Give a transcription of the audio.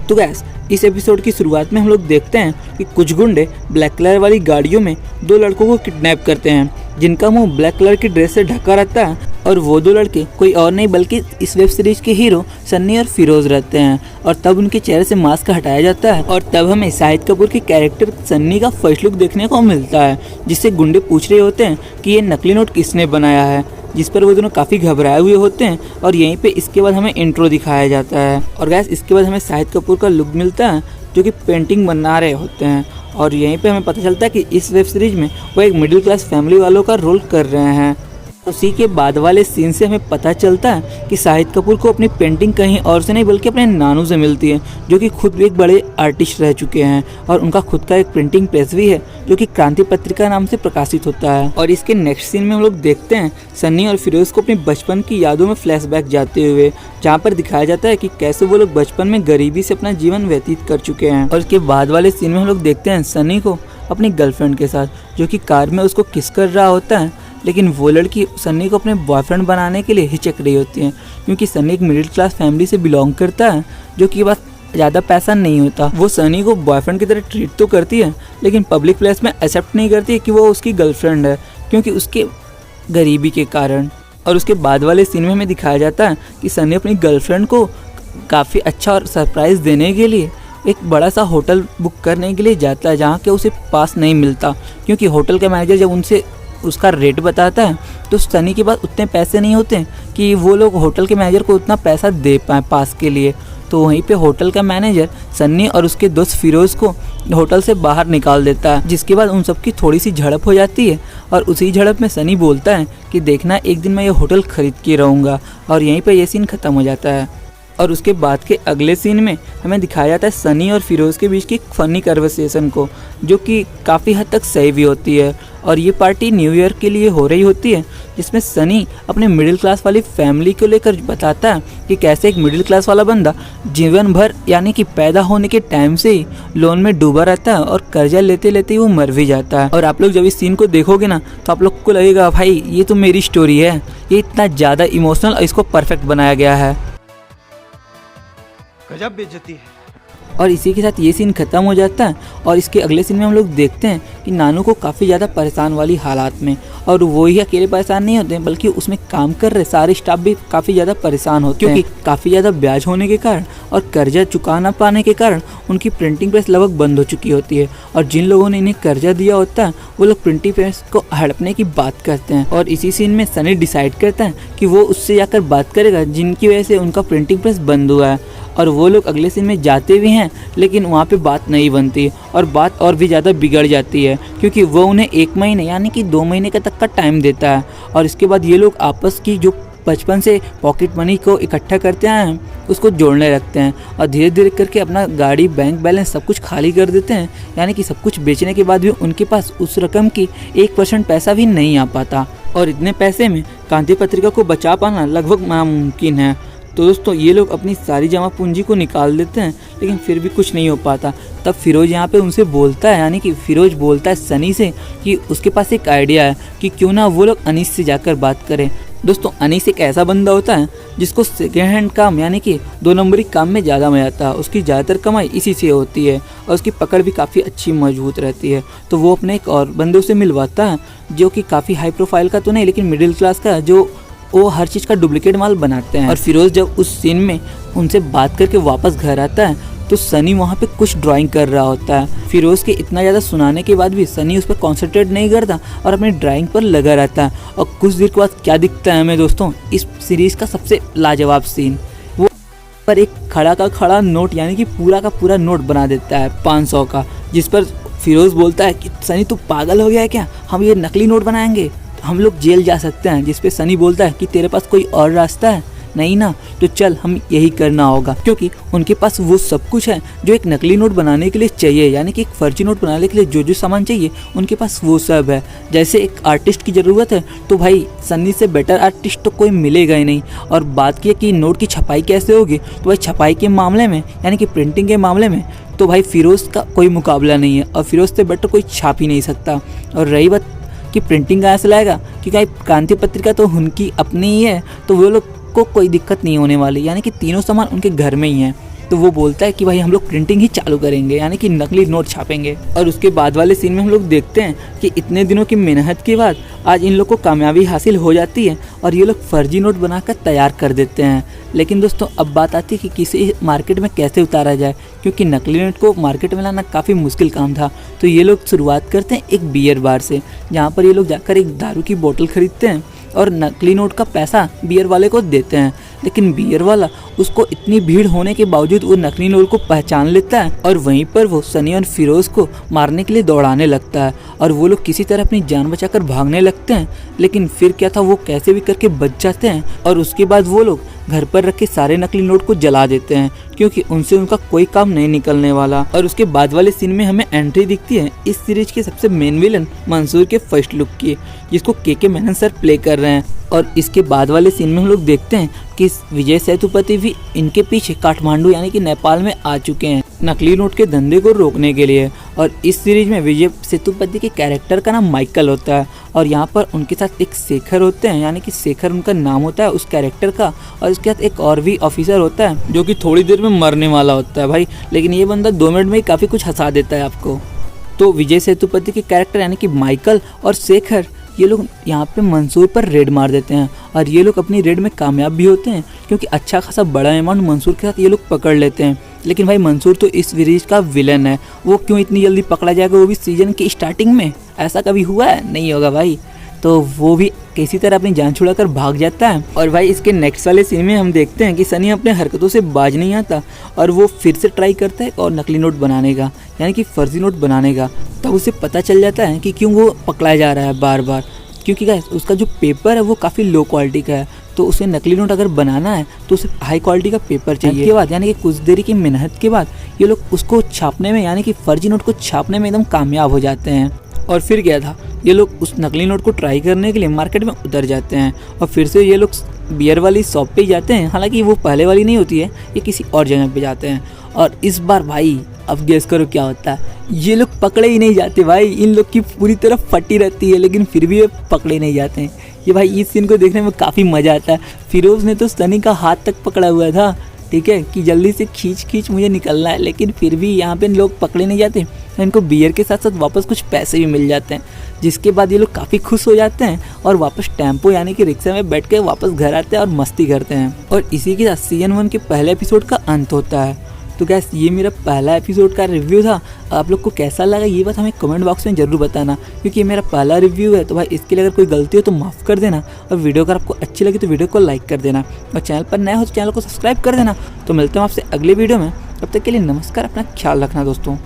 तो गैस इस एपिसोड की शुरुआत में हम लोग देखते हैं कि कुछ गुंडे ब्लैक कलर वाली गाड़ियों में दो लड़कों को किडनैप करते हैं जिनका मुंह ब्लैक कलर की ड्रेस से ढका रहता है। और वो दो लड़के कोई और नहीं बल्कि इस वेब सीरीज के हीरो सन्नी और फिरोज रहते हैं। और तब उनके चेहरे से मास्क हटाया जाता है और तब हमें शाहिद कपूर के कैरेक्टर सन्नी का फर्स्ट लुक देखने को मिलता है, जिससे गुंडे पूछ रहे होते हैं कि ये नकली नोट किसने बनाया है, जिस पर वो दोनों काफ़ी घबराए हुए होते हैं। और यहीं पे इसके बाद हमें इंट्रो दिखाया जाता है और गैस इसके बाद हमें शाहिद कपूर का लुक मिलता है जो कि पेंटिंग बना रहे होते हैं। और यहीं पे हमें पता चलता है कि इस वेब सीरीज में वो एक मिडिल क्लास फैमिली वालों का रोल कर रहे हैं। उसी के बाद वाले सीन से हमें पता चलता है कि शाहिद कपूर को अपनी पेंटिंग कहीं और से नहीं बल्कि अपने नानू से मिलती है, जो कि खुद भी एक बड़े आर्टिस्ट रह चुके हैं और उनका खुद का एक प्रिंटिंग प्रेस भी है जो कि क्रांति पत्रिका नाम से प्रकाशित होता है। और इसके नेक्स्ट सीन में हम लोग देखते हैं सन्नी और फिरोज को अपनी बचपन की यादों में फ्लैशबैक जाते हुए, जहाँ पर दिखाया जाता है कि कैसे वो लोग बचपन में गरीबी से अपना जीवन व्यतीत कर चुके हैं। और इसके बाद वाले सीन में हम लोग देखते हैं सन्नी को अपनी गर्लफ्रेंड के साथ जो कि कार में उसको किस कर रहा होता है, लेकिन वो लड़की सन्नी को अपने बॉयफ्रेंड बनाने के लिए हिचक रही होती है क्योंकि सन्नी एक मिडिल क्लास फैमिली से बिलोंग करता है जो कि बस ज़्यादा पैसा नहीं होता। वो सन्नी को बॉयफ्रेंड की तरह ट्रीट तो करती है लेकिन पब्लिक प्लेस में एक्सेप्ट नहीं करती है कि वो उसकी गर्लफ्रेंड है क्योंकि उसके गरीबी के कारण। और उसके बाद वाले सीन में हमें दिखाया जाता है कि सन्नी अपनी गर्लफ्रेंड को काफ़ी अच्छा और सरप्राइज़ देने के लिए एक बड़ा सा होटल बुक करने के लिए जाता है जहाँ के उसे पास नहीं मिलता क्योंकि होटल का मैनेजर जब उनसे उसका रेट बताता है तो सनी के पास उतने पैसे नहीं होते कि वो लोग होटल के मैनेजर को उतना पैसा दे पाए पास के लिए। तो वहीं पे होटल का मैनेजर सन्नी और उसके दोस्त फिरोज को होटल से बाहर निकाल देता है, जिसके बाद उन सबकी थोड़ी सी झड़प हो जाती है। और उसी झड़प में सनी बोलता है कि देखना एक दिन मैं ये होटल खरीद के रहूँगा। और यहीं पर यह सीन ख़त्म हो जाता है। और उसके बाद के अगले सीन में हमें दिखाया जाता है सनी और फिरोज़ के बीच की फनी कन्वर्सेशन को, जो कि काफ़ी हद तक सही भी होती है। और ये पार्टी न्यू ईयर के लिए हो रही होती है जिसमें सनी अपने मिडिल क्लास वाली फैमिली को लेकर बताता है कि कैसे एक मिडिल क्लास वाला बंदा जीवन भर यानी कि पैदा होने के टाइम से ही लोन में डूबा रहता है और कर्जा लेते लेते ही वो मर भी जाता है। और आप लोग जब इस सीन को देखोगे ना तो आप लोग को लगेगा भाई ये तो मेरी स्टोरी है, ये इतना ज़्यादा इमोशनल और इसको परफेक्ट बनाया गया है। गजब बेइज्जती है। और इसी के साथ ये सीन ख़त्म हो जाता है। और इसके अगले सीन में हम लोग देखते हैं कि नानू को काफ़ी ज़्यादा परेशान वाली हालात में, और वो ही अकेले परेशान नहीं होते बल्कि उसमें काम कर रहे सारे स्टाफ भी काफ़ी ज़्यादा परेशान होते हैं क्योंकि काफ़ी ज़्यादा ब्याज होने के कारण और कर्जा चुका ना पाने के कारण उनकी प्रिंटिंग प्रेस लगभग बंद हो चुकी होती है। और जिन लोगों ने इन्हें कर्जा दिया होता है वो लोग प्रिंटिंग प्रेस को हड़पने की बात करते हैं। और इसी सीन में सनी डिसाइड करता है कि वो उससे जाकर बात करेगा जिनकी वजह से उनका प्रिंटिंग प्रेस बंद हुआ है। और वो लोग अगले सीन में जाते भी हैं लेकिन वहाँ पे बात नहीं बनती और बात और भी ज़्यादा बिगड़ जाती है क्योंकि वो उन्हें 1 महीने यानी कि 2 महीने का तक का टाइम देता है। और इसके बाद ये लोग आपस की जो बचपन से पॉकेट मनी को इकट्ठा करते हैं उसको जोड़ने रखते हैं और धीरे धीरे करके अपना गाड़ी बैंक बैलेंस सब कुछ खाली कर देते हैं, यानी कि सब कुछ बेचने के बाद भी उनके पास उस रकम की 1% पैसा भी नहीं आ पाता। और इतने पैसे में क्रांति पत्रिका को बचा पाना लगभग नामुमकिन है। तो दोस्तों ये लोग अपनी सारी जमा पूंजी को निकाल देते हैं लेकिन फिर भी कुछ नहीं हो पाता। तब फिरोज यहाँ पे उनसे बोलता है, यानी कि फिरोज बोलता है सनी से कि उसके पास एक आइडिया है कि क्यों ना वो लोग अनीस से जाकर बात करें। दोस्तों अनीस एक ऐसा बंदा होता है जिसको सेकेंड हैंड काम यानी कि 2 नंबरी काम में ज़्यादा मजा आता है। उसकी ज़्यादातर कमाई इसी से होती है और उसकी पकड़ भी काफ़ी अच्छी मजबूत रहती है। तो वो अपने एक और बंदे से मिलवाता है जो कि काफ़ी हाई प्रोफाइल का तो नहीं लेकिन मिडिल क्लास का, जो वो हर चीज़ का डुप्लीकेट माल बनाते हैं। और फिरोज जब उस सीन में उनसे बात करके वापस घर आता है तो सनी वहाँ पे कुछ ड्राइंग कर रहा होता है। फिरोज के इतना ज़्यादा सुनाने के बाद भी सनी उस पर कॉन्सेंट्रेट नहीं करता और अपनी ड्राइंग पर लगा रहता है। और कुछ देर के बाद क्या दिखता है हमें दोस्तों, इस सीरीज़ का सबसे लाजवाब सीन, वो पर एक खड़ा का खड़ा नोट यानी कि पूरा का पूरा नोट बना देता है 500 का, जिस पर फिरोज बोलता है कि सनी तू पागल हो गया है क्या, हम ये नकली नोट बनाएंगे हम लोग जेल जा सकते हैं। जिस पे सनी बोलता है कि तेरे पास कोई और रास्ता है नहीं ना, तो चल हम यही करना होगा, क्योंकि उनके पास वो सब कुछ है जो एक नकली नोट बनाने के लिए चाहिए, यानी कि एक फर्जी नोट बनाने के लिए जो जो सामान चाहिए उनके पास वो सब है। जैसे एक आर्टिस्ट की ज़रूरत है तो भाई सन्नी से बेटर आर्टिस्ट तो कोई मिलेगा ही नहीं। और बात की कि नोट की छपाई कैसे होगी, तो भाई छपाई के मामले में यानी कि प्रिंटिंग के मामले में तो भाई फिरोज़ का कोई मुकाबला नहीं है और फिरोज़ से बेटर कोई छाप ही नहीं सकता। और रही बात कि प्रिंटिंग कहाँ से लाएगा, क्योंकि क्रांति पत्रिका तो उनकी अपनी ही है, तो वो लोग को कोई दिक्कत नहीं होने वाली, यानी कि तीनों सामान उनके घर में ही है। तो वो बोलता है कि भाई हम लोग प्रिंटिंग ही चालू करेंगे, यानी कि नकली नोट छापेंगे। और उसके बाद वाले सीन में हम लोग देखते हैं कि इतने दिनों की मेहनत के बाद आज इन लोग को कामयाबी हासिल हो जाती है और ये लोग फर्जी नोट बनाकर तैयार कर देते हैं। लेकिन दोस्तों अब बात आती है कि किसी मार्केट में कैसे उतारा जाए, क्योंकि नकली नोट को मार्केट में लाना काफ़ी मुश्किल काम था। तो ये लोग शुरुआत करते हैं एक बियर बार से, जहाँ पर ये लोग जाकर एक दारू की बोतल खरीदते हैं और नकली नोट का पैसा बियर वाले को देते हैं। लेकिन बियर वाला उसको इतनी भीड़ होने के बावजूद वो नकली नोट को पहचान लेता है और वहीं पर वो सनी और फिरोज को मारने के लिए दौड़ाने लगता है और वो लोग किसी तरह अपनी जान बचाकर भागने लगते हैं। लेकिन फिर क्या था, वो कैसे भी करके बच जाते हैं और उसके बाद वो लोग घर पर रखे सारे नकली नोट को जला देते हैं, क्योंकि उनसे उनका कोई काम नहीं निकलने वाला। और उसके बाद वाले सीन में हमें एंट्री दिखती है इस सीरीज के सबसे मेन विलन मंसूर के फर्स्ट लुक की, जिसको के मेनन सर प्ले कर रहे हैं। और इसके बाद वाले सीन में हम लोग देखते हैं कि विजय सेतुपति भी इनके पीछे काठमांडू यानी कि नेपाल में आ चुके हैं नकली नोट के धंधे को रोकने के लिए। और इस सीरीज में विजय सेतुपति के कैरेक्टर का नाम माइकल होता है और यहाँ पर उनके साथ एक शेखर होते हैं, यानी कि शेखर उनका नाम होता है उस कैरेक्टर का। और इसके साथ एक और भी ऑफिसर होता है जो कि थोड़ी देर में मरने वाला होता है भाई, लेकिन ये बंदा 2 मिनट में ही काफ़ी कुछ हंसा देता है आपको। तो विजय सेतुपति के कैरेक्टर यानी कि माइकल और शेखर ये लोग यहाँ पे मंसूर पर रेड मार देते हैं और ये लोग अपनी रेड में कामयाब भी होते हैं, क्योंकि अच्छा खासा बड़ा अमाउंट मंसूर के साथ ये लोग पकड़ लेते हैं। लेकिन भाई मंसूर तो इस सीरीज का विलन है, वो क्यों इतनी जल्दी पकड़ा जाएगा, वो भी सीजन की स्टार्टिंग में? ऐसा कभी हुआ है? नहीं होगा भाई। तो वो भी किसी तरह अपनी जान छुड़ाकर भाग जाता है। और भाई इसके नेक्स्ट वाले सीन में हम देखते हैं कि सनी अपने हरकतों से बाज नहीं आता और वो फिर से ट्राई करता है और नकली नोट बनाने का, यानी कि फर्जी नोट बनाने का। तब उसे पता चल जाता है कि क्यों वो पकड़ा जा रहा है बार बार, क्योंकि गाइस उसका जो पेपर है वो काफ़ी लो क्वालिटी का है। तो उसे नकली नोट अगर बनाना है तो उसे हाई क्वालिटी का पेपर चाहिए। के बाद यानी कि कुछ देरी की मेहनत के बाद ये लोग उसको छापने में, यानी कि फर्जी नोट को छापने में एकदम कामयाब हो जाते हैं। और फिर क्या था, ये लोग उस नकली नोट को ट्राई करने के लिए मार्केट में उतर जाते हैं और फिर से ये लोग बियर वाली शॉप पे जाते हैं। हालांकि वो पहले वाली नहीं होती है, ये किसी और जगह पे जाते हैं। और इस बार भाई अब गेस करो क्या होता है, ये लोग पकड़े ही नहीं जाते भाई। इन लोग की पूरी तरफ फटी रहती है लेकिन फिर भी ये पकड़े नहीं जाते हैं। ये भाई इस सीन को देखने में काफ़ी मज़ा आता है। फिरोज ने तो सनी का हाथ तक पकड़ा हुआ था, ठीक है, कि जल्दी से खींच मुझे निकलना है, लेकिन फिर भी यहाँ पे लोग पकड़े नहीं जाते। इनको बियर के साथ साथ वापस कुछ पैसे भी मिल जाते हैं, जिसके बाद ये लोग काफ़ी खुश हो जाते हैं और वापस टेम्पो यानी कि रिक्शा में बैठ के वापस घर आते हैं और मस्ती करते हैं। और इसी के साथ सीजन 1 के पहले एपिसोड का अंत होता है। तो गैस ये मेरा पहला एपिसोड का रिव्यू था। आप लोग को कैसा लगा ये बात हमें कमेंट बॉक्स में ज़रूर बताना, क्योंकि ये मेरा पहला रिव्यू है। तो भाई इसके लिए अगर कोई गलती हो तो माफ़ कर देना, और वीडियो अगर आपको अच्छी लगी तो वीडियो को लाइक कर देना, और चैनल पर नया हो तो चैनल को सब्सक्राइब कर देना। तो मिलते हैं आपसे अगले वीडियो में, तब तक के लिए नमस्कार, अपना ख्याल रखना दोस्तों।